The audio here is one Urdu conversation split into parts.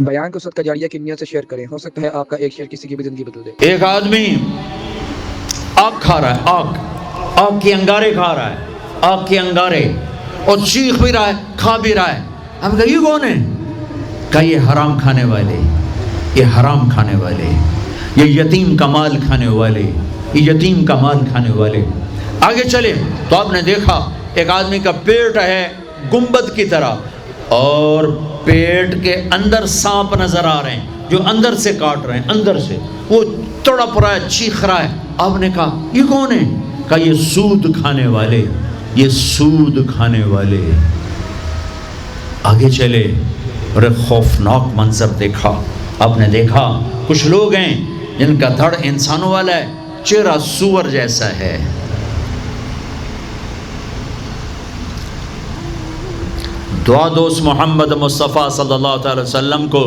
بیان کو صدقہ جاریہ کی نیت سے شیئر کریں، ہو سکتا ہے آپ کا ایک شیئر کسی کی بھی زندگی بدل دے۔ ایک آدمی آگ کھا رہا ہے، آگ کے انگارے کھا رہا ہے، آگ کے انگارے، اور چیخ بھی رہا ہے، کھا بھی رہا ہے۔ ہم کہا یہ کون ہے؟ کہا یہ حرام کھانے والے، یہ حرام کھانے والے، یہ یتیم کا مال کھانے والے، یہ یتیم کا مال کھانے والے۔ آگے چلے تو آپ نے دیکھا ایک آدمی کا پیٹ ہے گنبد کی طرح، اور پیٹ کے اندر سانپ نظر آ رہے ہیں جو اندر سے کاٹ رہے ہیں، اندر سے وہ تڑپ رہا ہے، چیخ رہا ہے۔ آپ نے کہا یہ کون ہے؟ کہا یہ سود کھانے والے، یہ سود کھانے والے۔ آگے چلے اور ایک خوفناک منظر دیکھا۔ آپ نے دیکھا کچھ لوگ ہیں جن کا دھڑ انسانوں والا ہے، چہرہ سور جیسا ہے۔ دعا دوست محمد مصطفیٰ صلی اللہ تعالی وسلم کو،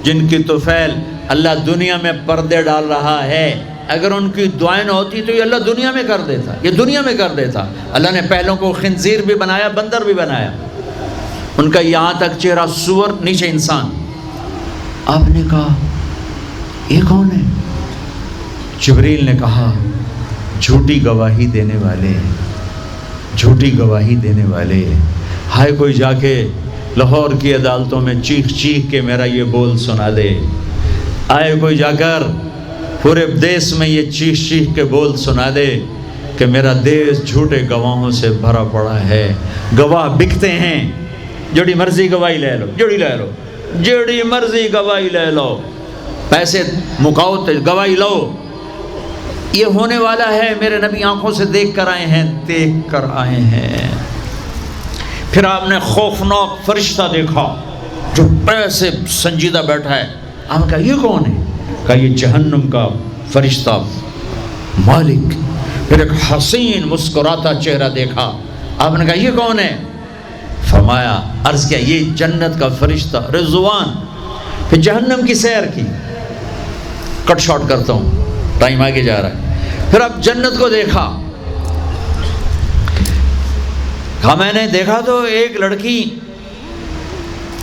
جن کی طفیل اللہ دنیا میں پردے ڈال رہا ہے، اگر ان کی دعائیں نہ ہوتی تو یہ اللہ دنیا میں کر دیتا، یہ دنیا میں کر دیتا۔ اللہ نے پہلوں کو خنزیر بھی بنایا، بندر بھی بنایا، ان کا یہاں تک چہرہ سور، نیچے انسان۔ آپ نے کہا یہ کون ہے؟ جبریل نے کہا جھوٹی گواہی دینے والے، جھوٹی گواہی دینے والے۔ ہائے کوئی جا کے لاہور کی عدالتوں میں چیخ چیخ کے میرا یہ بول سنا دے، آئے کوئی جا کر پورے دیس میں یہ چیخ چیخ کے بول سنا دے کہ میرا دیس جھوٹے گواہوں سے بھرا پڑا ہے، گواہ بکتے ہیں، جڑی مرضی گواہی لے لو، جڑی مرضی گواہی لے لو، پیسے مکاؤ تو گواہی لو۔ یہ ہونے والا ہے، میرے نبی آنکھوں سے دیکھ کر آئے ہیں، دیکھ کر آئے ہیں۔ پھر آپ نے خوفناک فرشتہ دیکھا جو ایسے سنجیدہ بیٹھا ہے۔ آپ نے کہا یہ کون ہے؟ کہا یہ جہنم کا فرشتہ مالک۔ پھر ایک حسین مسکراتا چہرہ دیکھا۔ آپ نے کہا یہ کون ہے؟ فرمایا، عرض کیا یہ جنت کا فرشتہ رضوان۔ پھر جہنم کی سیر کی، کٹ شارٹ کرتا ہوں، ٹائم آگے جا رہا ہے۔ پھر اب جنت کو دیکھا، کہا میں نے دیکھا تو ایک لڑکی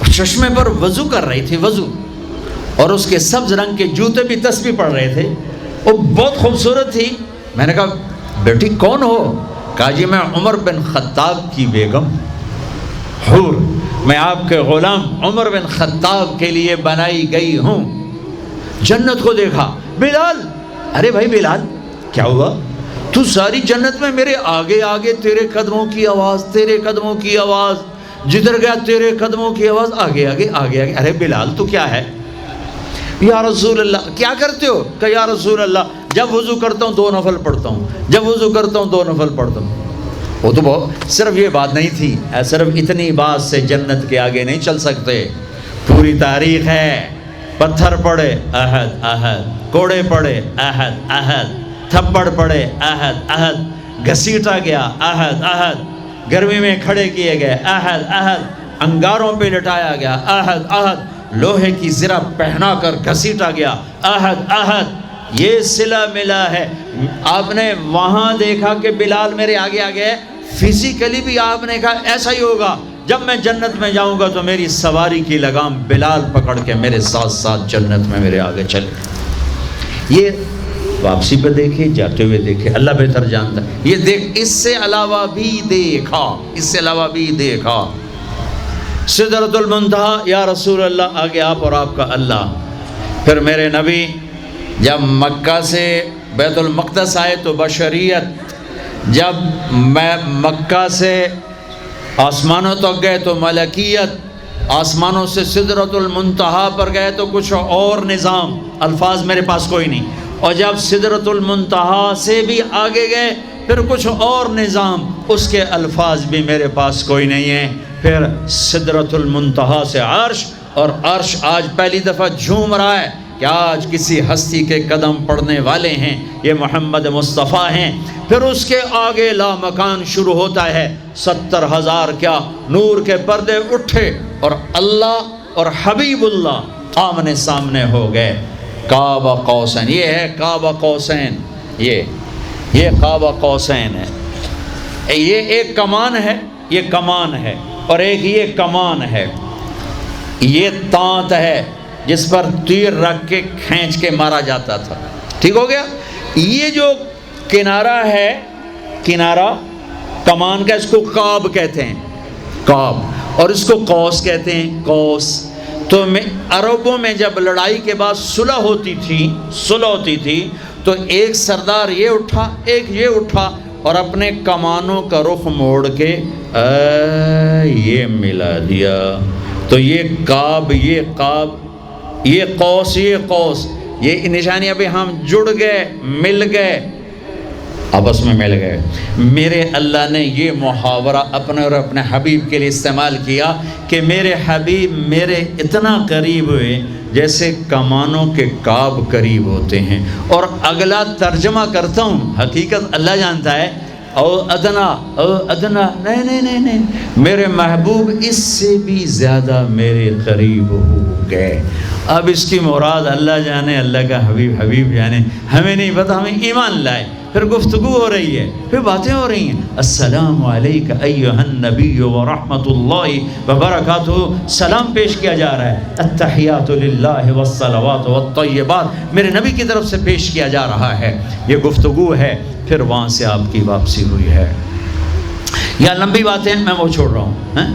چشمے پر وضو کر رہی تھی، وضو، اور اس کے سبز رنگ کے جوتے بھی تسبیح پڑھ رہے تھے، وہ بہت خوبصورت تھی۔ میں نے کہا بیٹی کون ہو؟ کہا جی میں عمر بن خطاب کی بیگم حور، میں آپ کے غلام عمر بن خطاب کے لیے بنائی گئی ہوں۔ جنت کو دیکھا، بلال، ارے بھائی بلال کیا ہوا؟ تو ساری جنت میں میرے آگے آگے، تیرے قدموں کی آواز، تیرے قدموں کی آواز، جدھر گیا تیرے قدموں کی آواز، آگے آگے آگے آگے۔ ارے بلال تو کیا ہے؟ یا رسول اللہ کیا کرتے ہو؟ کہ یا رسول اللہ جب وضو کرتا ہوں 2 نفل پڑھتا ہوں، جب وضو کرتا ہوں 2 نفل پڑھتا ہوں۔ وہ تو بہت، صرف یہ بات نہیں تھی، صرف اتنی بات سے جنت کے آگے نہیں چل سکتے، پوری تاریخ ہے۔ پتھر پڑے احد احد، کوڑے پڑے احد احد، تھپڑ پڑے احد احد، گھسیٹا گیا احد احد، گرمی میں کھڑے کیے گئے احد احد، انگاروں پہ لٹایا گیا احد احد، لوہے کی زرہ پہنا کر گھسیٹا گیا احد احد۔ یہ صلہ ملا ہے۔ آپ نے وہاں دیکھا کہ بلال میرے آگے آگے ہے، فزیکلی بھی آپ نے کہا ایسا ہی ہوگا، جب میں جنت میں جاؤں گا تو میری سواری کی لگام بلال پکڑ کے میرے ساتھ ساتھ جنت میں میرے آگے چلے۔ یہ واپسی پہ دیکھے، جاتے ہوئے دیکھے، اللہ بہتر جانتا ہے۔ یہ دیکھ، اس سے علاوہ بھی دیکھا، اس سے علاوہ بھی دیکھا۔ سدرۃ المنتہا، یا رسول اللہ آگے آپ اور آپ کا اللہ۔ پھر میرے نبی جب مکہ سے بیت المقدس آئے تو بشریت، جب میں مکہ سے آسمانوں تک گئے تو ملکیت، آسمانوں سے سدرۃ المنتہا پر گئے تو کچھ اور نظام، الفاظ میرے پاس کوئی نہیں، اور جب سدرۃ المنتہا سے بھی آگے گئے پھر کچھ اور نظام، اس کے الفاظ بھی میرے پاس کوئی نہیں ہے۔ پھر سدرۃ المنتہا سے عرش، اور عرش آج پہلی دفعہ جھوم رہا ہے کہ آج کسی ہستی کے قدم پڑنے والے ہیں، یہ محمد مصطفیٰ ہیں۔ پھر اس کے آگے لامکان شروع ہوتا ہے، 70,000 کیا نور کے پردے اٹھے، اور اللہ اور حبیب اللہ آمنے سامنے ہو گئے۔ قاب قوسین، یہ ہے قاب قوسین، یہ قاب قوسین ہے، یہ ایک کمان ہے، یہ کمان ہے، اور ایک یہ کمان ہے، یہ تانت ہے، جس پر تیر رکھ کے کھینچ کے مارا جاتا تھا. ٹھیک ہو گیا. یہ جو کنارہ ہے، کنارہ کمان کا، اس کو قاب کہتے ہیں، قاب، اور اس کو قوس کہتے ہیں، قوس. تو عربوں میں جب لڑائی کے بعد صلح ہوتی تھی تو ایک سردار یہ اٹھا، ایک یہ اٹھا، اور اپنے کمانوں کا رخ موڑ کے یہ ملا دیا. تو یہ قاب، یہ قاب، یہ قوس، یہ قوس، یہ نشانی. ابھی ہم جڑ گئے، مل گئے، آپس میں مل گئے. میرے اللہ نے یہ محاورہ اپنے اور اپنے حبیب کے لیے استعمال کیا کہ میرے حبیب میرے اتنا قریب ہوئے جیسے کمانوں کے قاب قریب ہوتے ہیں. اور اگلا ترجمہ کرتا ہوں، حقیقت اللہ جانتا ہے. او ادنا، نہیں، میرے محبوب اس سے بھی زیادہ میرے قریب ہو گئے. اب اس کی مراد اللہ جانے، اللہ کا حبیب جانے، ہمیں نہیں پتہ. ہمیں ایمان لائے، پھر گفتگو ہو رہی ہے، پھر باتیں ہو رہی ہیں. السلام علیک ایھا النبی ورحمۃ اللہ وبرکاتہ. سلام پیش کیا جا رہا ہے. التحیات للہ والصلوات والطیبات میرے نبی کی طرف سے پیش کیا جا رہا ہے. یہ گفتگو ہے. پھر وہاں سے آپ کی واپسی ہوئی ہے. یا لمبی باتیں میں وہ چھوڑ رہا ہوں.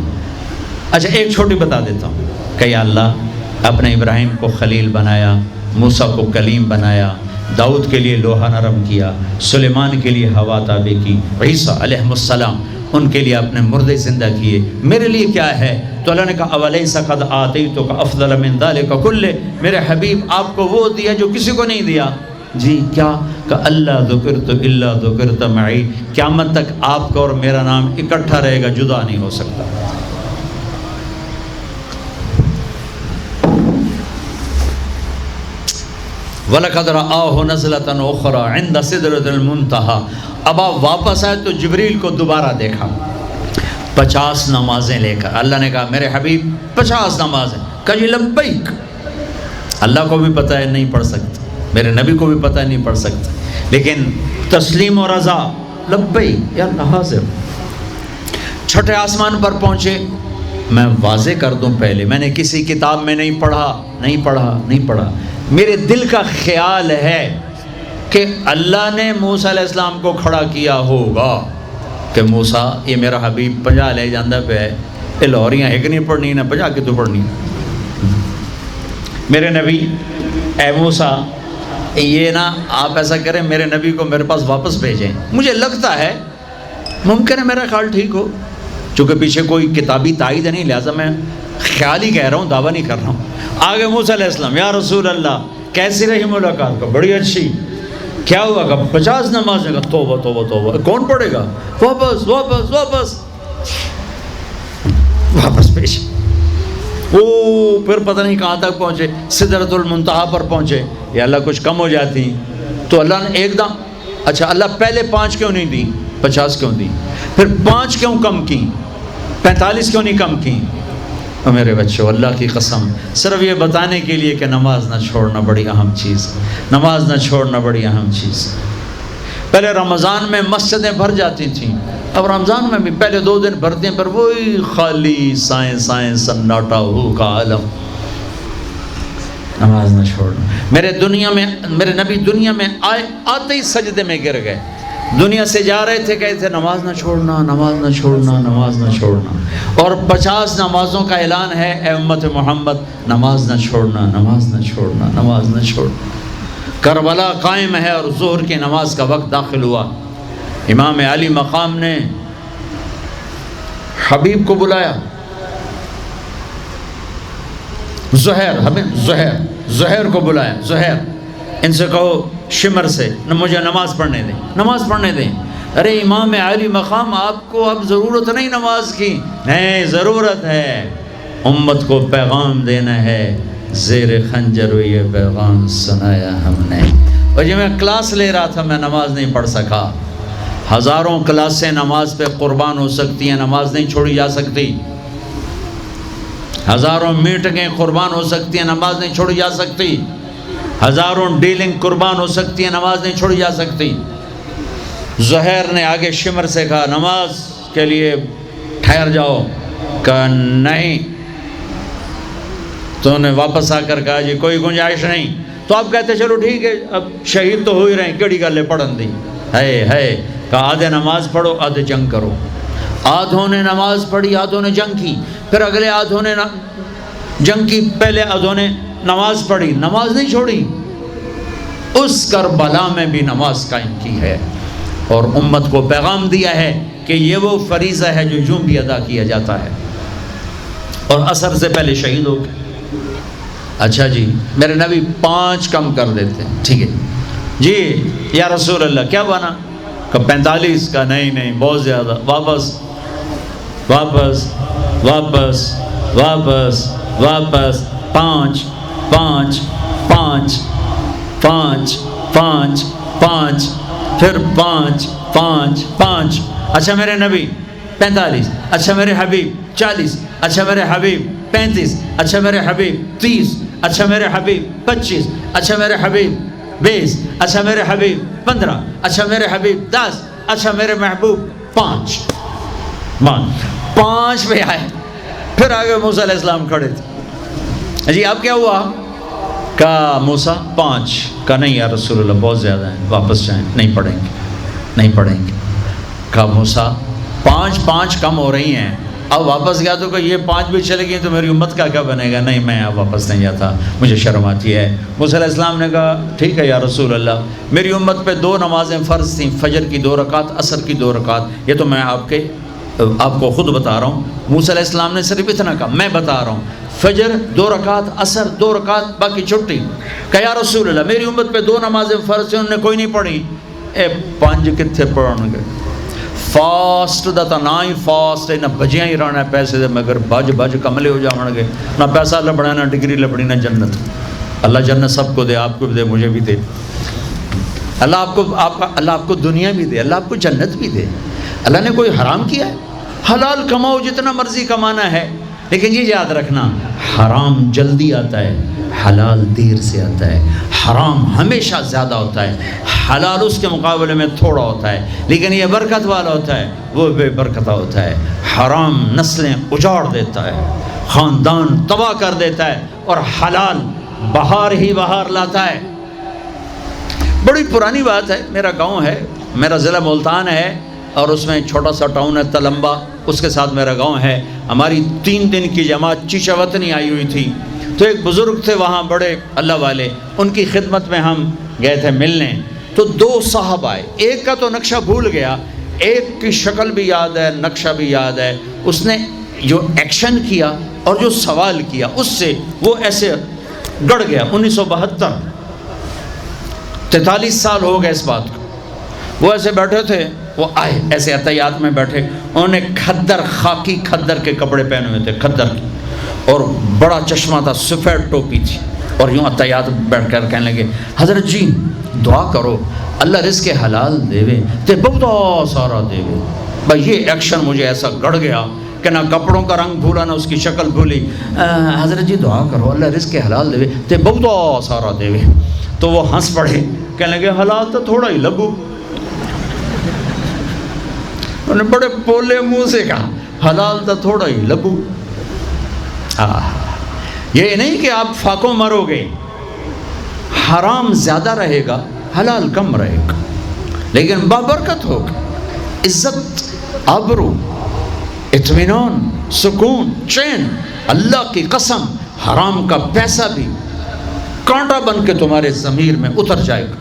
اچھا ایک چھوٹی بتا دیتا ہوں کہ یا اللہ اپنے ابراہیم کو خلیل بنایا، موسیٰ کو کلیم بنایا، داؤد کے لیے لوہا نرم کیا، سلیمان کے لیے ہوا تابع کی، عیسیٰ علیہ السلام ان کے لیے اپنے مردے زندہ کیے. میرے لیے کیا ہے؟ تو اللہ نے کہا اولیس قد آتیتک افضل من ذلک کلہ. میرے حبیب آپ کو وہ دیا جو کسی کو نہیں دیا. جی کیا؟ کہ اللہ ذکرت الا ذکرت معی. قیامت تک آپ کا اور میرا نام اکٹھا رہے گا، جدا نہیں ہو سکتا. وَلَقَدْ رَآهُ نَزْلَةً أُخْرَى عِنْدَ سِدْرَةِ الْمُنْتَهَى. اب آپ واپس آئے تو جبریل کو دوبارہ دیکھا 50 نمازیں لے کر. اللہ نے کہا میرے حبیب 50 نمازیں. کہا جی لبیک. اللہ کو بھی پتہ ہے نہیں پڑھ سکتا، میرے نبی کو بھی پتہ ہے نہیں پڑھ سکتا، لیکن تسلیم و رضا لبیک یا اللہ حاضر. چھٹے آسمان پر پہنچے. میں واضح کر دوں پہلے، میں نے کسی کتاب میں نہیں پڑھا. میرے دل کا خیال ہے کہ اللہ نے موسیٰ علیہ السلام کو کھڑا کیا ہوگا کہ موسیٰ یہ میرا حبیب 50 لے جاندہ پہ ہے، یہ لاہوریاں ایک نہیں پڑھنی نہ 50 کی تو پڑھنی. میرے نبی اے موسیٰ یہ نہ آپ ایسا کریں، میرے نبی کو میرے پاس واپس بھیجیں. مجھے لگتا ہے ممکن ہے میرا خیال ٹھیک ہو، چونکہ پیچھے کوئی کتابی تائید نہیں، لہٰذا میں خیال ہی کہہ رہا ہوں، دعویٰ نہیں کر رہا ہوں. آگے موسیٰ علیہ السلام یا رسول اللہ کیسی رہی ملاقات؟ کا بڑی اچھی. کیا ہوا؟ کہ 50 نمازیں. کا توبہ کون پڑھے گا؟ واپس پیش. پھر پتہ نہیں کہاں تک پہنچے، سدرۃ المنتہا پر پہنچے. یا اللہ کچھ کم ہو جاتی تو اللہ نے ایک دم اچھا اللہ پہلے 5 کیوں نہیں دی، 50 کیوں دی؟ پھر 5 کیوں کم کی، 45 کیوں نہیں کم کی؟ اور میرے بچوں اللہ کی قسم صرف یہ بتانے کے لیے کہ نماز نہ چھوڑنا بڑی اہم چیز، نماز نہ چھوڑنا بڑی اہم چیز. پہلے رمضان میں مسجدیں بھر جاتی تھیں، اب رمضان میں بھی پہلے 2 دن بھرتے ہیں، پر وہی خالی سائیں سناٹا ہو کا عالم. نماز نہ چھوڑنا. میرے نبی دنیا میں آتے ہی سجدے میں گر گئے. دنیا سے جا رہے تھے، کہتے تھے نماز نہ چھوڑنا، نماز نہ چھوڑنا، نماز نہ چھوڑنا. اور 50 نمازوں کا اعلان ہے، اے امت محمد نماز نہ چھوڑنا، نماز نہ چھوڑنا، نماز نہ چھوڑنا. کربلا قائم ہے اور ظہر کی نماز کا وقت داخل ہوا. امام علی مقام نے حبیب کو بلایا. زہیر کو بلایا. زہیر ان سے کہو شمر سے مجھے نماز پڑھنے دیں. ارے امام علی مقام آپ کو اب ضرورت نہیں نماز کی. نہیں ضرورت ہے، امت کو پیغام دینا ہے. زیر خنجر یہ پیغام سنایا ہم نے. اور جب میں کلاس لے رہا تھا میں نماز نہیں پڑھ سکا. ہزاروں کلاسیں نماز پہ قربان ہو سکتی ہیں، نماز نہیں چھوڑی جا سکتی. ہزاروں میٹنگیں قربان ہو سکتی ہیں، نماز نہیں چھوڑی جا سکتی. ہزاروں ڈیلنگ قربان ہو سکتی ہیں، نماز نہیں چھوڑی جا سکتی. زہیر نے آگے شمر سے کہا نماز کے لیے ٹھہر جاؤ. کہا نہیں، تو انہوں نے واپس آ کر کہا جی کوئی گنجائش نہیں. تو آپ کہتے چلو ٹھیک ہے اب شہید تو ہو ہی رہے ہیں, کیڑی گل ہے پڑھن دی ہے. کہا آدھے نماز پڑھو آدھے جنگ کرو. آدھوں نے نماز پڑھی آدھوں نے جنگ کی, پھر اگلے آدھوں نے جنگ کی, پہلے آدھوں نے نماز پڑھی, نماز نہیں چھوڑی. اس کربلا میں بھی نماز قائم کی ہے اور امت کو پیغام دیا ہے کہ یہ وہ فریضہ ہے جو یوں بھی ادا کیا جاتا ہے. اور عصر سے پہلے شہید ہو گئے. اچھا جی میرے نبی 5 کم کر دیتے ہیں, ٹھیک ہے جی یا رسول اللہ کیا بنا؟ کہ 45. کا نہیں بہت زیادہ, واپس واپس واپس واپس واپس 5 5 5 5 5 5 پھر 5 5 5. اچھا میرے نبی 45. اچھا میرے حبیب 40. اچھا میرے حبیب 35. اچھا میرے حبیب 30. اچھا میرے حبیب 25. اچھا میرے حبیب 20. اچھا میرے حبیب 15. اچھا میرے حبیب 10. اچھا میرے محبوب 5. 5 پہ آئے. پھر آگے موسیٰ علیہ السلام کھڑے تھے. جی اب کیا ہوا؟ کہا موسیٰ 5. کہا نہیں یا رسول اللہ بہت زیادہ ہیں, واپس جائیں, نہیں پڑھیں گے نہیں پڑھیں گے. کہا موسیٰ 5 کم ہو رہی ہیں, اب واپس گیا تو کہ یہ 5 بھی چلے گئی تو میری امت کا کیا بنے گا؟ نہیں میں اب واپس نہیں جاتا, مجھے شرم آتی ہے. موسیٰ علیہ السلام نے کہا ٹھیک ہے یا رسول اللہ, میری امت پہ 2 نمازیں فرض تھیں, فجر کی 2 رکعت, عصر کی 2 رکعت. یہ تو میں آپ کو خود بتا رہا ہوں. موسیٰ علیہ السلام نے صرف اتنا کہا, میں بتا رہا ہوں فجر 2 رکعت, عصر 2 رکعت, باقی چھٹی. کہا یا رسول اللہ میری امت پہ 2 نمازیں فرض تھیں, انہوں نے کوئی نہیں پڑھی. 5 کتنے پڑھن گے؟ فاسٹ دا تا نہ ہی فاسٹ ہے, نہ بجیاں ہی رہنا ہے پیسے دے, مگر بج کملے ہو جاؤں گے. نہ پیسہ لبڑا, نہ ڈگری لبڑی, نہ جنت. اللہ جنت سب کو دے, آپ کو بھی دے, مجھے بھی دے. اللہ آپ کو دنیا بھی دے, اللہ آپ کو جنت بھی دے. اللہ نے کوئی حرام کیا ہے؟ حلال کماؤ جتنا مرضی کمانا ہے, لیکن یہ یاد رکھنا حرام جلدی آتا ہے, حلال دیر سے آتا ہے. حرام ہمیشہ زیادہ ہوتا ہے, حلال اس کے مقابلے میں تھوڑا ہوتا ہے, لیکن یہ برکت والا ہوتا ہے, وہ بے برکتہ ہوتا ہے. حرام نسلیں اجاڑ دیتا ہے, خاندان تباہ کر دیتا ہے, اور حلال بہار ہی بہار لاتا ہے. بڑی پرانی بات ہے, میرا گاؤں ہے, میرا ضلع ملتان ہے, اور اس میں چھوٹا سا ٹاؤن ہے تلمبا, اس کے ساتھ میرا گاؤں ہے. ہماری 3 دن کی جماعت چیچا وطنی آئی ہوئی تھی, تو ایک بزرگ تھے وہاں بڑے اللہ والے, ان کی خدمت میں ہم گئے تھے ملنے. تو 2 صاحب آئے, ایک کا تو نقشہ بھول گیا, ایک کی شکل بھی یاد ہے, نقشہ بھی یاد ہے. اس نے جو ایکشن کیا اور جو سوال کیا اس سے وہ ایسے گڑ گیا. 1972 43 سال ہو گئے اس بات کو. وہ ایسے بیٹھے تھے, وہ آئے ایسے عطیات میں بیٹھے, انہوں نے کھدر, خاکی کھدر کے کپڑے پہنے ہوئے تھے, کھدر کے, اور بڑا چشمہ تھا, سفید ٹوپی تھی, اور یوں عطیات بیٹھ کر کہنے لگے حضرت جی دعا کرو اللہ رزق حلال دے وے تے بہت سارا دے وے. بھائی یہ ایکشن مجھے ایسا گڑ گیا کہ نہ کپڑوں کا رنگ بھولا نہ اس کی شکل بھولی. حضرت جی دعا کرو اللہ رزق حلال دے وے تے بہت سارا دے وے. تو وہ ہنس پڑے, کہنے لگے حلال تو تھوڑا ہی لگو. انہوں نے بڑے پولے منہ سے کہا حلال تو تھوڑا ہی لگو. یہ نہیں کہ آپ فاقوں مرو گے, حرام زیادہ رہے گا, حلال کم رہے گا, لیکن بابرکت ہوگا. عزت, آبرو, اطمینان, سکون, چین. اللہ کی قسم حرام کا پیسہ بھی کانٹا بن کے تمہارے ضمیر میں اتر جائے گا,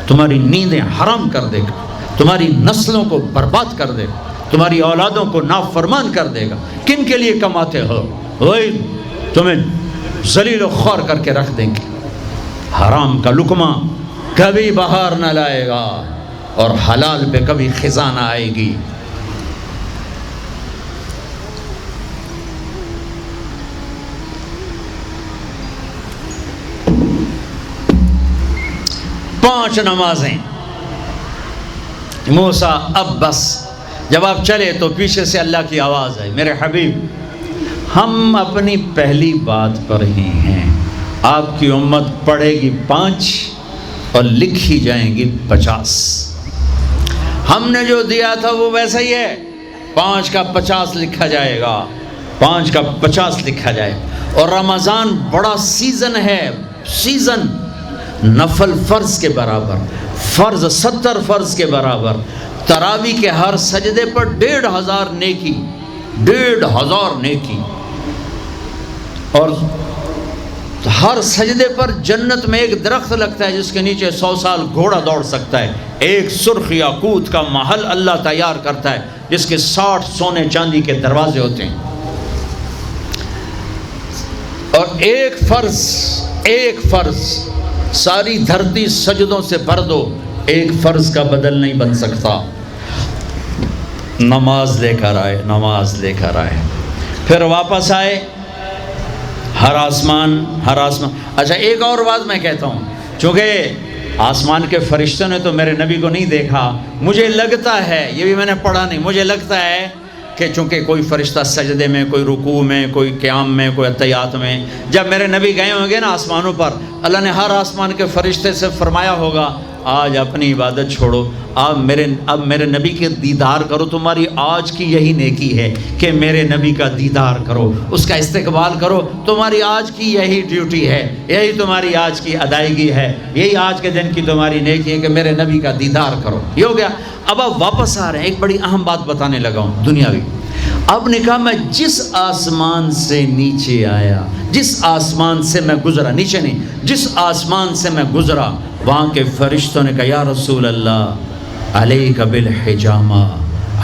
تمہاری نیندیں حرام کر دے گا, تمہاری نسلوں کو برباد کر دے گا, تمہاری اولادوں کو نافرمان کر دے گا. کن کے لیے کماتے ہو؟ وہی تمہیں ذلیل و خوار کر کے رکھ دیں گے. حرام کا لقمہ کبھی بہار نہ لائے گا, اور حلال پہ کبھی خزاں نہ آئے گی. پانچ نمازیں. موسیٰ اب بس جب آپ چلے تو پیچھے سے اللہ کی آواز آئی, میرے حبیب ہم اپنی پہلی بات پر ہی ہیں, آپ کی امت پڑھے گی 5 اور لکھی جائیں گی 50. ہم نے جو دیا تھا وہ ویسا ہی ہے, 5 کا 50 لکھا جائے گا, 5 کا 50 لکھا جائے. اور رمضان بڑا سیزن ہے، سیزن نفل فرض کے برابر، فرض 70 فرض کے برابر، تراویح کے ہر سجدے پر 1500 نیکی، 1500 نیکی، اور ہر سجدے پر جنت میں ایک درخت لگتا ہے جس کے نیچے 100 سال گھوڑا دوڑ سکتا ہے، ایک سرخ یاقوت کا محل اللہ تیار کرتا ہے جس کے 60 سونے چاندی کے دروازے ہوتے ہیں، اور ایک فرض ساری دھرتی سجدوں سے بھر دو، ایک فرض کا بدل نہیں بن سکتا۔ نماز لے کر آئے، پھر واپس آئے، ہر آسمان۔ اچھا ایک اور بات میں کہتا ہوں، چونکہ آسمان کے فرشتوں نے تو میرے نبی کو نہیں دیکھا، مجھے لگتا ہے، یہ بھی میں نے پڑھا نہیں، مجھے لگتا ہے کہ چونکہ کوئی فرشتہ سجدے میں، کوئی رکوع میں، کوئی قیام میں، کوئی اتحیات میں، جب میرے نبی گئے ہوں گے نا آسمانوں پر، اللہ نے ہر آسمان کے فرشتے سے فرمایا ہوگا آج اپنی عبادت چھوڑو، اب میرے نبی کے دیدار کرو، تمہاری آج کی یہی نیکی ہے کہ میرے نبی کا دیدار کرو، اس کا استقبال کرو، تمہاری آج کی یہی ڈیوٹی ہے، یہی تمہاری آج کی ادائیگی ہے، یہی آج کے دن کی تمہاری نیکی ہے کہ میرے نبی کا دیدار کرو۔ یہ ہو گیا۔ اب آپ واپس آ رہے ہیں، ایک بڑی اہم بات بتانے لگا ہوں دنیاوی۔ اب نے کہا میں جس آسمان سے نیچے آیا، جس آسمان سے میں گزرا، نیچے نہیں، جس آسمان سے میں گزرا، وہاں کے فرشتوں نے کہا یا رسول اللہ علیک بالحجامہ،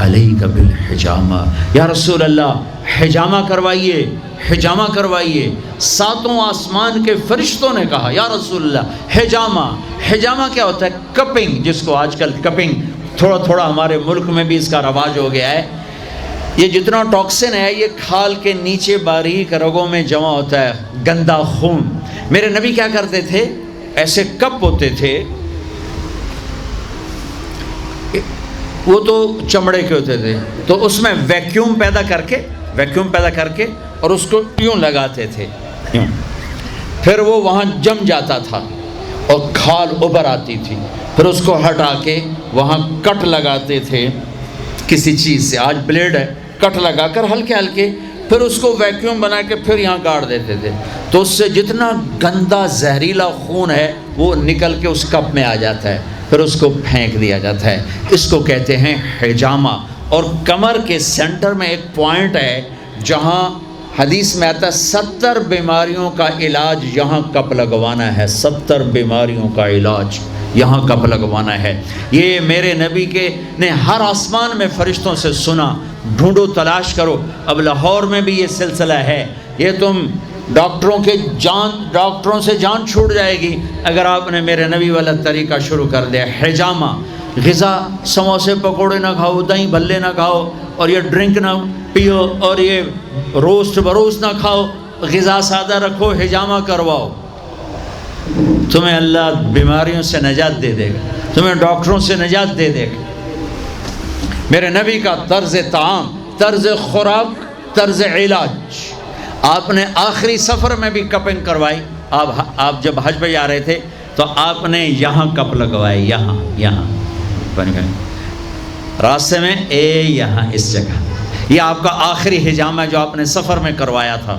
علیک بالحجامہ، یا رسول اللہ حجامہ کروائیے، حجامہ کروائیے۔ 7 آسمان کے فرشتوں نے کہا یا رسول اللہ حجامہ۔ حجامہ کیا ہوتا ہے؟ کپنگ، جس کو آج کل کپنگ تھوڑا تھوڑا ہمارے ملک میں بھی اس کا رواج ہو گیا ہے۔ یہ جتنا ٹاکسن ہے یہ کھال کے نیچے باریک رگوں میں جمع ہوتا ہے، گندا خون۔ میرے نبی کیا کرتے تھے؟ ایسے کپ ہوتے تھے، وہ تو چمڑے کے ہوتے تھے، تو اس میں ویکیوم پیدا کر کے اور اس کو یوں لگاتے تھے، یوں، پھر وہ وہاں جم جاتا تھا اور کھال ابھر آتی تھی، پھر اس کو ہٹا کے وہاں کٹ لگاتے تھے کسی چیز سے، آج بلیڈ ہے، کٹ لگا کر ہلکے ہلکے، پھر اس کو ویکیوم بنا کے پھر یہاں گاڑ دیتے تھے، تو اس سے جتنا گندا زہریلا خون ہے وہ نکل کے اس کپ میں آ جاتا ہے، پھر اس کو پھینک دیا جاتا ہے۔ اس کو کہتے ہیں حجامہ۔ اور کمر کے سینٹر میں ایک پوائنٹ ہے جہاں حدیث میں آتا ہے 70 بیماریوں کا علاج یہاں کپ لگوانا ہے، 70 بیماریوں کا علاج یہاں کپ لگوانا ہے۔ یہ میرے نبی کے نے ہر آسمان میں فرشتوں سے سنا، ڈھونڈو تلاش کرو۔ اب لاہور میں بھی یہ سلسلہ ہے، یہ تم ڈاکٹروں سے جان چھوٹ جائے گی اگر آپ نے میرے نبی والا طریقہ شروع کر دیا۔ حجامہ، غذا، سموسے پکوڑے نہ کھاؤ، دہی بھلے نہ کھاؤ، اور یہ ڈرنک نہ پیو، اور یہ روسٹ بروسٹ نہ کھاؤ، غذا سادہ رکھو، حجامہ کرواؤ، تمہیں اللہ بیماریوں سے نجات دے دے گا، تمہیں ڈاکٹروں سے نجات دے دے گا۔ میرے نبی کا طرز طعام، طرز خوراک، طرز علاج، آپ نے آخری سفر میں بھی کپنگ کروائی۔ آپ جب حج پہ جا رہے تھے تو آپ نے یہاں کپ لگوائے، یہاں راستے میں، یہاں اس جگہ، یہ آپ کا آخری حجامہ جو آپ نے سفر میں کروایا تھا۔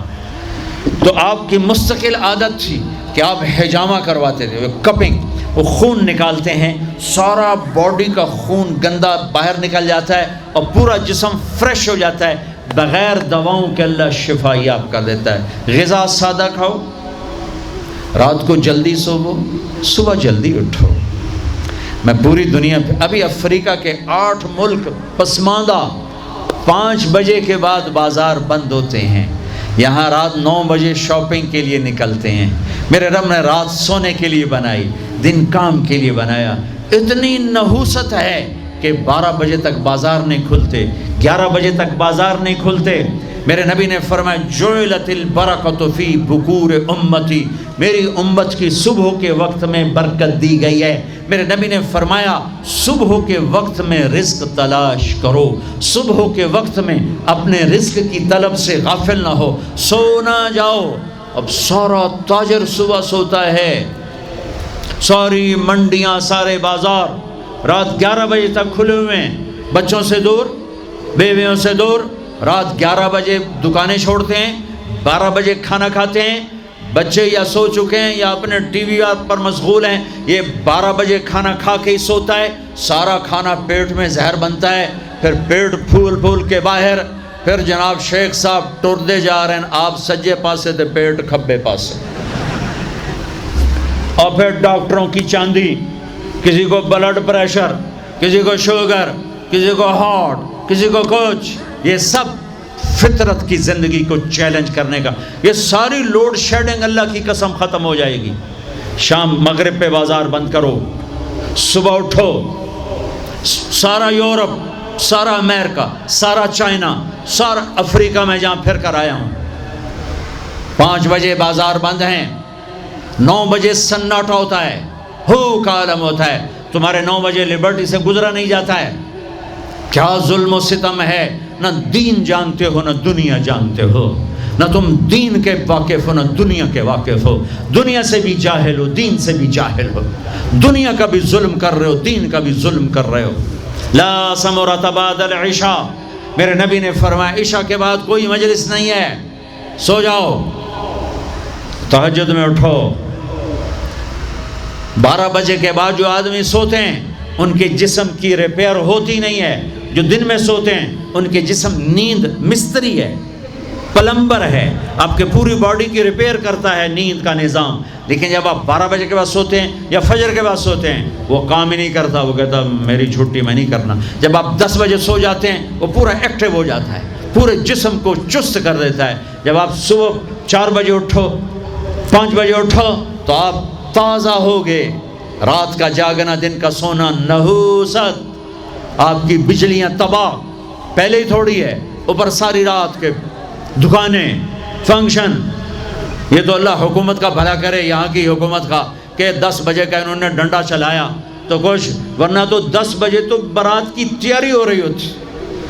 تو آپ کی مستقل عادت تھی کہ آپ حجامہ کرواتے تھے، کپنگ، وہ خون نکالتے ہیں، سارا باڈی کا خون گندا باہر نکل جاتا ہے اور پورا جسم فریش ہو جاتا ہے، بغیر دواؤں کے اللہ شفا یاب کر دیتا ہے۔ غذا سادہ کھاؤ، رات کو جلدی سوو، صبح جلدی اٹھو۔ میں پوری دنیا پہ، ابھی افریقہ کے 8 ملک پسماندہ 5 بجے کے بعد بازار بند ہوتے ہیں، یہاں رات 9 بجے شاپنگ کے لیے نکلتے ہیں۔ میرے رب نے رات سونے کے لیے بنائی، دن کام کے لیے بنایا۔ اتنی نحوست ہے کہ 12 بجے تک بازار نہیں کھلتے، 11 بجے تک بازار نہیں کھلتے۔ میرے نبی نے فرمایا جعلت البرکۃ فی بکور امتی، میری امت کی صبح کے وقت میں برکت دی گئی ہے۔ میرے نبی نے فرمایا صبح کے وقت میں رزق تلاش کرو، صبح کے وقت میں اپنے رزق کی طلب سے غافل نہ ہو، سو نہ جاؤ۔ اب سارا تاجر صبح سوتا ہے، ساری منڈیاں، سارے بازار رات 11 بجے تک کھلے ہوئے ہیں، بچوں سے دور، بیویوں سے دور، رات 11 بجے دکانیں چھوڑتے ہیں، 12 بجے کھانا کھاتے ہیں، بچے یا سو چکے ہیں یا اپنے ٹی وی پر مشغول ہیں، یہ 12 بجے کھانا کھا کے ہی سوتا ہے، سارا کھانا پیٹ میں زہر بنتا ہے، پھر پیٹ پھول پھول کے باہر، پھر جناب شیخ صاحب ٹردے جا رہے ہیں، آپ سجے پاسے تے پیٹ کھبے پاسے، اور پھر ڈاکٹروں کی چاندی، کسی کو بلڈ پریشر، کسی کو شوگر، کسی کو ہارٹ، کسی کو کچھ، یہ سب فطرت کی زندگی کو چیلنج کرنے کا، یہ ساری لوڈ شیڈنگ اللہ کی قسم ختم ہو جائے گی۔ شام مغرب پہ بازار بند کرو، صبح اٹھو، سارا یورپ، سارا امریکہ، سارا چائنا، سارا افریقہ میں جہاں پھر کر آیا ہوں، 5 بجے بازار بند ہیں، 9 بجے سناٹا ہوتا ہے، ہو کا عالم ہوتا ہے، تمہارے 9 بجے لبرٹی سے گزرا نہیں جاتا ہے۔ کیا ظلم و ستم ہے، نہ دین جانتے ہو نہ دنیا جانتے ہو، نہ تم دین کے واقف ہو نہ دنیا کے واقف ہو، دنیا سے بھی جاہل ہو، دین سے بھی جاہل ہو، دنیا کا بھی ظلم کر رہے ہو، دین کا بھی ظلم کر رہے ہو۔ لا سمرۃ بعد العشاء، میرے نبی نے فرمایا عشاء کے بعد کوئی مجلس نہیں ہے، سو جاؤ، تہجد میں اٹھو۔ 12 بجے کے بعد جو آدمی سوتے ہیں ان کے جسم کی ریپیئر ہوتی نہیں ہے، جو دن میں سوتے ہیں ان کے جسم، نیند مستری ہے، پلمبر ہے، آپ کے پوری باڈی کی ریپیئر کرتا ہے نیند کا نظام، لیکن جب آپ 12 بجے کے بعد سوتے ہیں یا فجر کے بعد سوتے ہیں وہ کام ہی نہیں کرتا، وہ کہتا میری چھٹی میں نہیں کرنا۔ جب آپ 10 بجے سو جاتے ہیں وہ پورا ایکٹیو ہو جاتا ہے، پورے جسم کو چست کر دیتا ہے۔ جب آپ صبح 4 بجے اٹھو، 5 بجے اٹھو تو آپ تازہ ہوگے۔ رات کا جاگنا دن کا سونا نحوست، آپ کی بجلیاں تباہ، پہلے ہی تھوڑی ہے، اوپر ساری رات کے دکانیں، فنکشن۔ یہ تو اللہ حکومت کا بھلا کرے، یہاں کی حکومت کا، کہ 10 بجے کا انہوں نے ڈنڈا چلایا تو کچھ، ورنہ تو 10 بجے تو برات کی تیاری ہو رہی ہوتی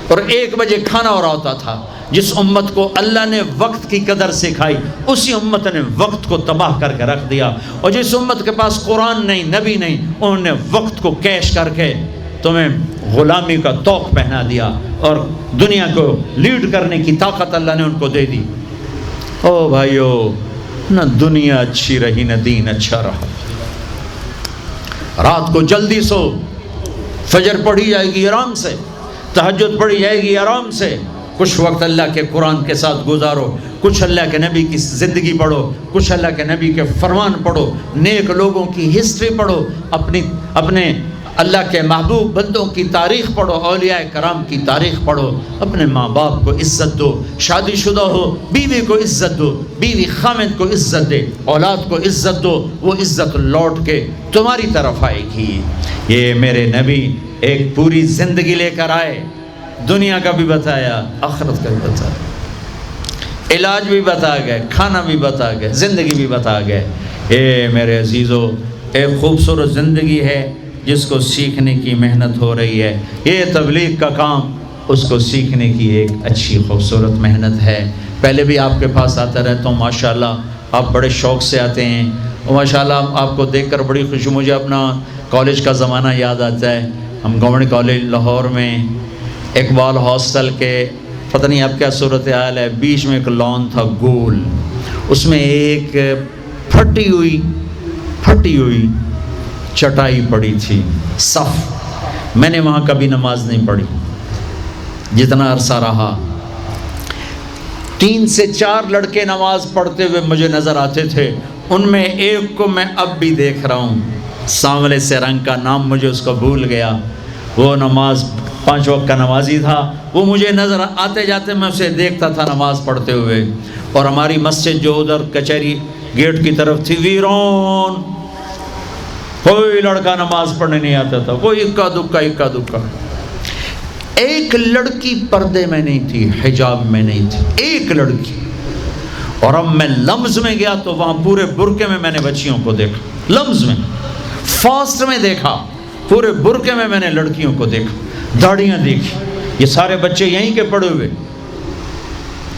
اور 1 بجے کھانا ہو رہا ہوتا تھا۔ جس امت کو اللہ نے وقت کی قدر سکھائی اسی امت نے وقت کو تباہ کر کے رکھ دیا، اور جس امت کے پاس قرآن نہیں، نبی نہیں، انہوں نے وقت کو کیش کر کے تمہیں غلامی کا طوق پہنا دیا اور دنیا کو لیڈ کرنے کی طاقت اللہ نے ان کو دے دی۔ او بھائیو، نہ دنیا اچھی رہی نہ دین اچھا رہا۔ رات کو جلدی سو، فجر پڑھی جائے گی آرام سے، تہجد پڑھی جائے گی آرام سے، کچھ وقت اللہ کے قرآن کے ساتھ گزارو، کچھ اللہ کے نبی کی زندگی پڑھو، کچھ اللہ کے نبی کے فرمان پڑھو، نیک لوگوں کی ہسٹری پڑھو، اپنے اللہ کے محبوب بندوں کی تاریخ پڑھو، اولیاء کرام کی تاریخ پڑھو، اپنے ماں باپ کو عزت دو، شادی شدہ ہو بیوی کو عزت دو، بیوی خامد کو عزت دے، اولاد کو عزت دو، وہ عزت لوٹ کے تمہاری طرف آئے گی۔ یہ میرے نبی ایک پوری زندگی لے کر آئے، دنیا کا بھی بتایا، آخرت کا بھی بتایا، علاج بھی بتا گئے، کھانا بھی بتا گئے، زندگی بھی بتا گئے۔ اے میرے عزیزو، ایک خوبصورت زندگی ہے جس کو سیکھنے کی محنت ہو رہی ہے۔ یہ تبلیغ کا کام، اس کو سیکھنے کی ایک اچھی خوبصورت محنت ہے۔ پہلے بھی آپ کے پاس آتا رہتا ہوں، ماشاءاللہ آپ بڑے شوق سے آتے ہیں، ماشاءاللہ آپ کو دیکھ کر بڑی خوشی، مجھے اپنا کالج کا زمانہ یاد آتا ہے۔ ہم گورنمنٹ کالج لاہور میں اقبال ہاسٹل کے، پتہ نہیں اب کیا صورتحال ہے، بیچ میں ایک لان تھا گول، اس میں ایک پھٹی ہوئی چٹائی پڑی تھی، صف۔ میں نے وہاں کبھی نماز نہیں پڑھی، جتنا عرصہ رہا 3 سے 4 لڑکے نماز پڑھتے ہوئے مجھے نظر آتے تھے، ان میں ایک کو میں اب بھی دیکھ رہا ہوں، سانولے سے رنگ کا، نام مجھے اس کو بھول گیا، وہ نماز 5 وقت کا نمازی تھا، وہ مجھے نظر آتے جاتے میں اسے دیکھتا تھا نماز پڑھتے ہوئے۔ اور ہماری مسجد جو ادھر کچہری گیٹ کی طرف تھی، ویرون، کوئی لڑکا نماز پڑھنے نہیں آتا تھا، کوئی اکا دکا۔ ایک لڑکی پردے میں نہیں تھی، حجاب میں نہیں تھی، ایک لڑکی۔ اور اب میں لمز میں گیا تو وہاں پورے برقعے میں نے بچیوں کو دیکھا، لمز میں، فاسٹ میں دیکھا، پورے برقعے میں نے لڑکیوں کو دیکھا، داڑیاں دیکھی، یہ سارے بچے یہیں کے پڑے ہوئے۔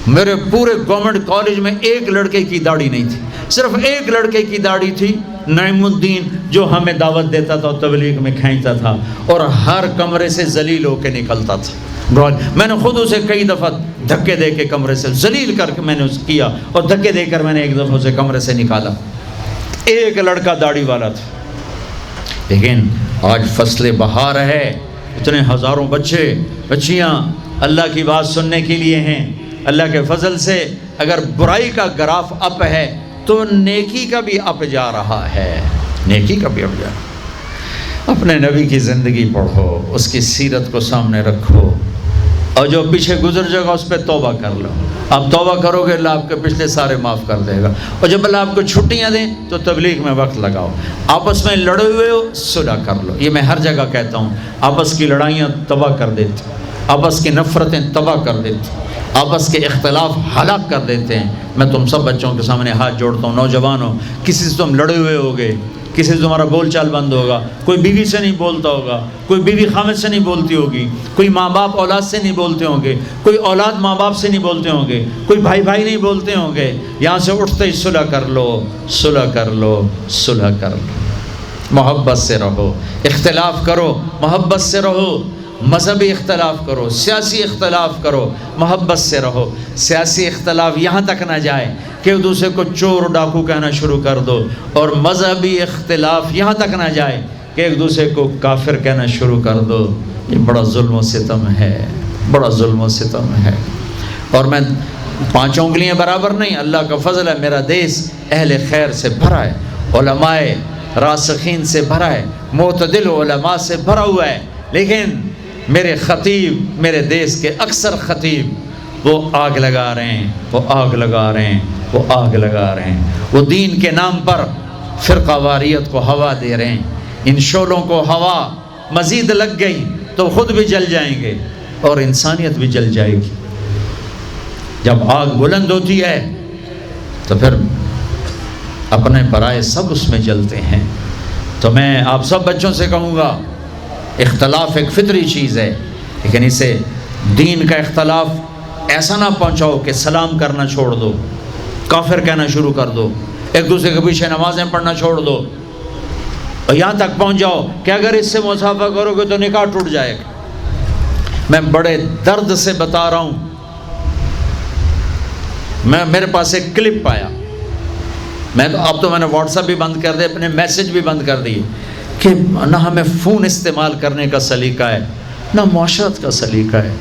میرے پورے گورنمنٹ کالج میں ایک لڑکے کی داڑھی نہیں تھی، صرف ایک لڑکے کی داڑھی تھی، نعیم الدین، جو ہمیں دعوت دیتا تھا اور تبلیغ میں کھینچتا تھا، اور ہر کمرے سے ذلیل ہو کے نکلتا تھا۔ میں نے خود اسے کئی دفعہ دھکے دے کے کمرے سے ذلیل کر کے میں نے اس کیا، اور دھکے دے کر میں نے ایک دفعہ اسے کمرے سے نکالا۔ ایک لڑکا داڑھی والا تھا، لیکن آج فصل بہار ہے، اتنے ہزاروں بچے بچیاں اللہ کی بات سننے کے لیے ہیں۔ اللہ کے فضل سے اگر برائی کا گراف اپ ہے تو نیکی کا بھی اپ جا رہا ہے، نیکی کا بھی اپ جا رہا ہے۔ اپنے نبی کی زندگی پڑھو، اس کی سیرت کو سامنے رکھو، اور جو پیچھے گزر جائے گا اس پہ توبہ کر لو۔ آپ توبہ کرو گے اللہ آپ کے پچھلے سارے معاف کر دے گا۔ اور جب اللہ آپ کو چھٹیاں دیں تو تبلیغ میں وقت لگاؤ، آپس میں لڑے ہوئے ہو صلح کر لو۔ یہ میں ہر جگہ کہتا ہوں، آپس کی لڑائیاں تباہ کر دیتی، آپس کی نفرتیں تباہ کر دیتی، آپس کے اختلاف ہلاک کر دیتے ہیں۔ میں تم سب بچوں کے سامنے ہاتھ جوڑتا ہوں، نوجوانوں، کسی سے تم لڑے ہوئے ہوگے، کسی سے تمہارا بول چال بند ہوگا، کوئی بیوی سے نہیں بولتا ہوگا، کوئی بیوی خامد سے نہیں بولتی ہوگی، کوئی ماں باپ اولاد سے نہیں بولتے ہوں گے، کوئی اولاد ماں باپ سے نہیں بولتے ہوں گے، کوئی بھائی بھائی نہیں بولتے ہوں گے، یہاں سے اٹھتے ہی صلح کر لو، صلح کر لو، صلح کر لو۔ محبت سے رہو، اختلاف کرو، محبت سے رہو، مذہبی اختلاف کرو، سیاسی اختلاف کرو، محبت سے رہو۔ سیاسی اختلاف یہاں تک نہ جائے کہ ایک دوسرے کو چور ڈاکو کہنا شروع کر دو، اور مذہبی اختلاف یہاں تک نہ جائے کہ ایک دوسرے کو کافر کہنا شروع کر دو۔ یہ بڑا ظلم و ستم ہے، بڑا ظلم و ستم ہے۔ اور میں 5 انگلیاں برابر نہیں، اللہ کا فضل ہے، میرا دیس اہل خیر سے بھرا ہے، علماء راسخین سے بھرا ہے، معتدل علماء سے بھرا ہوا ہے، لیکن میرے خطیب، میرے دیس کے اکثر خطیب وہ آگ لگا رہے ہیں، وہ آگ لگا رہے ہیں، وہ آگ لگا رہے ہیں، وہ دین کے نام پر فرقہ واریت کو ہوا دے رہے ہیں۔ ان شعلوں کو ہوا مزید لگ گئی تو خود بھی جل جائیں گے اور انسانیت بھی جل جائے گی۔ جب آگ بلند ہوتی ہے تو پھر اپنے برائے سب اس میں جلتے ہیں۔ تو میں آپ سب بچوں سے کہوں گا، اختلاف ایک فطری چیز ہے، لیکن اسے دین کا اختلاف ایسا نہ پہنچاؤ کہ سلام کرنا چھوڑ دو، کافر کہنا شروع کر دو، ایک دوسرے کے پیچھے نمازیں پڑھنا چھوڑ دو، اور یہاں تک پہنچ جاؤ کہ اگر اس سے مصافحہ کرو گے تو نکاح ٹوٹ جائے گا۔ میں بڑے درد سے بتا رہا ہوں، میرے پاس ایک کلپ آیا، اب تو میں نے واٹس ایپ بھی بند کر دیا، اپنے میسج بھی بند کر دیے، کہ نہ ہمیں فون استعمال کرنے کا سلیقہ ہے، نہ معاشرت کا سلیقہ ہے۔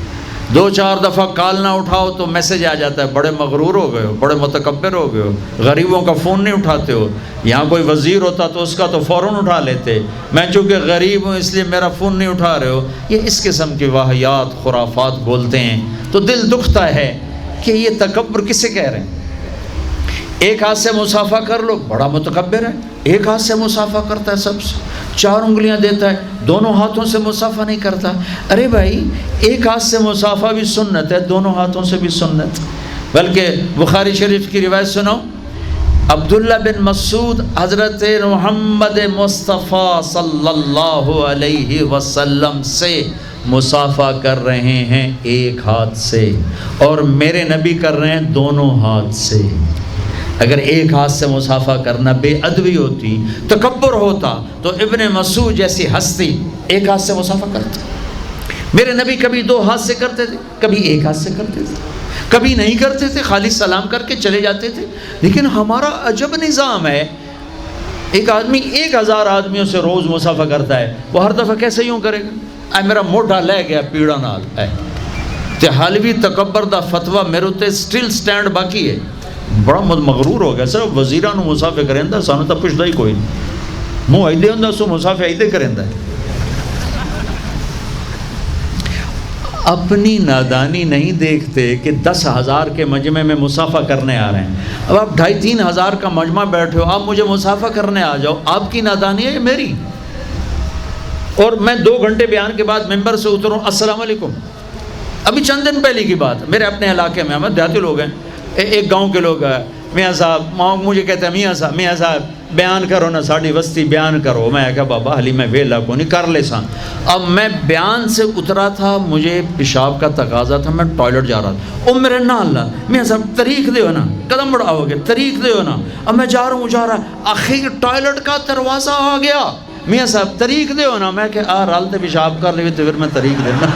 2-4 دفعہ کال نہ اٹھاؤ تو میسج آ جاتا ہے، بڑے مغرور ہو گئے ہو، بڑے متکبر ہو گئے ہو، غریبوں کا فون نہیں اٹھاتے ہو۔ یہاں کوئی وزیر ہوتا تو اس کا تو فوراً اٹھا لیتے، میں چونکہ غریب ہوں اس لیے میرا فون نہیں اٹھا رہے ہو۔ یہ اس قسم کی واہیات خرافات بولتے ہیں تو دل دکھتا ہے کہ یہ تکبر کسے کہہ رہے ہیں۔ ایک ہاتھ سے مصافحہ کر لو، بڑا متکبر ہے، ایک ہاتھ سے مصافحہ کرتا ہے سب سے، 4 انگلیاں دیتا ہے، دونوں ہاتھوں سے مصافحہ نہیں کرتا۔ ارے بھائی، ایک ہاتھ سے مصافحہ بھی سنت ہے، دونوں ہاتھوں سے بھی سنت۔ بلکہ بخاری شریف کی روایت سنو، عبداللہ بن مسعود حضرت محمد مصطفیٰ صلی اللہ علیہ وسلم سے مصافحہ کر رہے ہیں ایک ہاتھ سے، اور میرے نبی کر رہے ہیں دونوں ہاتھ سے۔ اگر ایک ہاتھ سے مصافحہ کرنا بے ادبی ہوتی، تکبر ہوتا، تو ابن مسعود جیسی ہستی ایک ہاتھ سے مصافحہ کرتا۔ میرے نبی کبھی 2 ہاتھ سے کرتے تھے، کبھی ایک ہاتھ سے کرتے تھے، کبھی نہیں کرتے تھے، خالی سلام کر کے چلے جاتے تھے۔ لیکن ہمارا عجب نظام ہے، ایک آدمی 1000 آدمیوں سے روز مصافحہ کرتا ہے، وہ ہر دفعہ کیسے یوں کرے گا؟ اے میرا موٹا لے گیا پیڑا نال ہے تے حالوی تکبر دا فتویٰ میرے تے سٹل سٹینڈ باقی ہے۔ بڑا مغرور ہو گیا سر، وزیران مصافحہ کریں سانو تو پوچھتا ہی کوئی نہیں، منہ ایدے ہوں سو مصافحہ ایدے کریں۔ اپنی نادانی نہیں دیکھتے کہ 10,000 کے مجمع میں مصافحہ کرنے آ رہے ہیں۔ اب آپ 2,500-3 ہزار کا مجمع بیٹھے ہو، آپ مجھے مصافحہ کرنے آ جاؤ، آپ کی نادانی ہے یا میری؟ اور میں 2 گھنٹے بیان کے بعد ممبر سے اتروں، السلام علیکم۔ ابھی چند دن پہلے کی بات، میرے اپنے علاقے میں، ہمیں دیہاتی لوگ ہیں، ایک گاؤں کے لوگ ہیں، میاں صاحب مجھے کہتے ہیں میاں صاحب بیان کرو نا، ساڑی وستی بیان کرو۔ میں کہا بابا حالی میں ویلا کو نہیں کر لے سا۔ اب میں بیان سے اترا تھا، مجھے پیشاب کا تقاضا تھا، میں ٹوائلٹ جا رہا تھا، او میرے نا اللہ میاں صاحب طریق دے ہو نا، قدم بڑھاؤ گے، طریق دے ہو نا۔ اب میں جا رہا ہوں، آخر ٹوائلٹ کا دروازہ آ گیا، میاں صاحب طریق دے ہو نا۔ میں کہ رالتے پیشاب کر لے تو پھر میں طریق دینا۔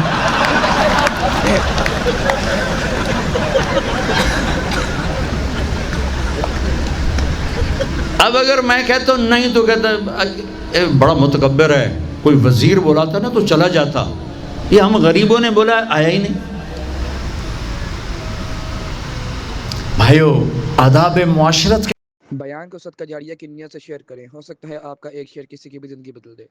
اب اگر میں کہتا ہوں نہیں تو کہتا بڑا متکبر ہے، کوئی وزیر بلاتا نا تو چلا جاتا، یہ ہم غریبوں نے بولا آیا ہی نہیں۔ بھائیو، آداب معاشرت کے بیان کو صدقہ جاریہ کی نیت سے شیئر کریں، ہو سکتا ہے آپ کا ایک شیئر کسی کی بھی زندگی بدل دے۔